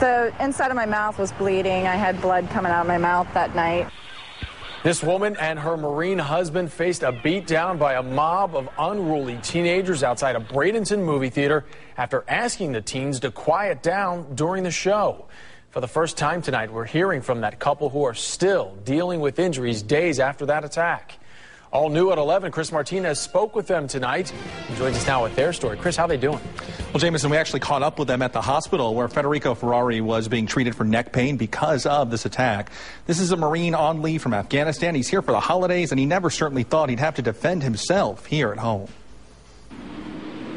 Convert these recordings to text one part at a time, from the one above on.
The inside of my mouth was bleeding. I had blood coming out of my mouth that night. This woman and her Marine husband faced a beatdown by a mob of unruly teenagers outside a Bradenton movie theater after asking the teens to quiet down during the show. For the first time tonight, we're hearing from that couple who are still dealing with injuries days after that attack. All new at 11, Chris Martinez spoke with them tonight and joins us now with their story. Chris, how are they doing? Well, Jameson, we actually caught up with them at the hospital where Federico Ferrari was being treated for neck pain because of this attack. This is a Marine on leave from Afghanistan. He's here for the holidays, and he never certainly thought he'd have to defend himself here at home.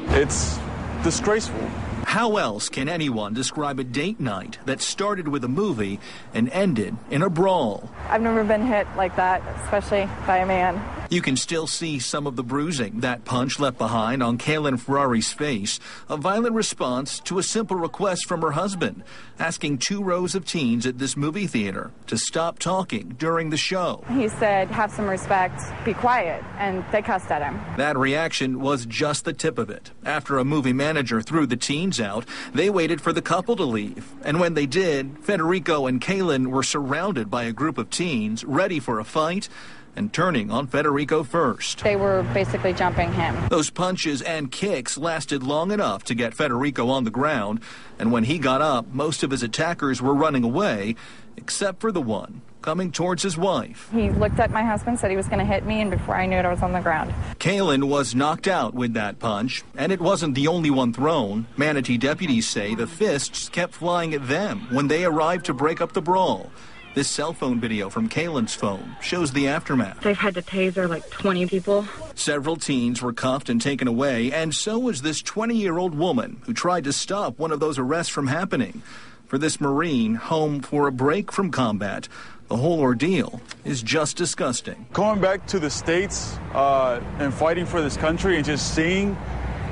It's disgraceful. How else can anyone describe a date night that started with a movie and ended in a brawl? I've never been hit like that, especially by a man. You can still see some of the bruising that punch left behind on Kaylin Ferrari's face, a violent response to a simple request from her husband, asking 2 rows of teens at this movie theater to stop talking during the show. He said, have some respect, be quiet, and they cussed at him. That reaction was just the tip of it. After a movie manager threw the teens out, they waited for the couple to leave. And when they did, Federico and Kaylin were surrounded by a group of teens ready for a fight and turning on Federico first. They were basically jumping him. Those punches and kicks lasted long enough to get Federico on the ground, and when he got up, most of his attackers were running away, except for the one coming towards his wife. He looked at my husband, said he was going to hit me, and before I knew it, I was on the ground. Kaylin was knocked out with that punch, and it wasn't the only one thrown. Manatee deputies say the fists kept flying at them when they arrived to break up the brawl. This cell phone video from Kaylin's phone shows the aftermath. They've had to taser like 20 people. Several teens were cuffed and taken away, and so was this 20-year-old woman who tried to stop one of those arrests from happening. For this Marine home for a break from combat, the whole ordeal is just disgusting. Going back to the States and fighting for this country and just seeing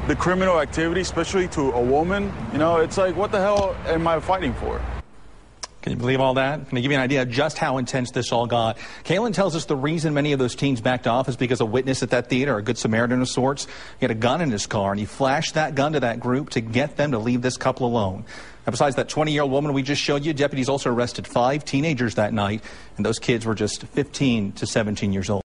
the criminal activity, especially to a woman, you know, it's like, what the hell am I fighting for? Can you believe all that? Can I give you an idea of just how intense this all got? Kaylin tells us the reason many of those teens backed off is because a witness at that theater, a good Samaritan of sorts, he had a gun in his car, and he flashed that gun to that group to get them to leave this couple alone. Now, besides that 20-year-old woman we just showed you, deputies also arrested 5 teenagers that night, and those kids were just 15 to 17 years old.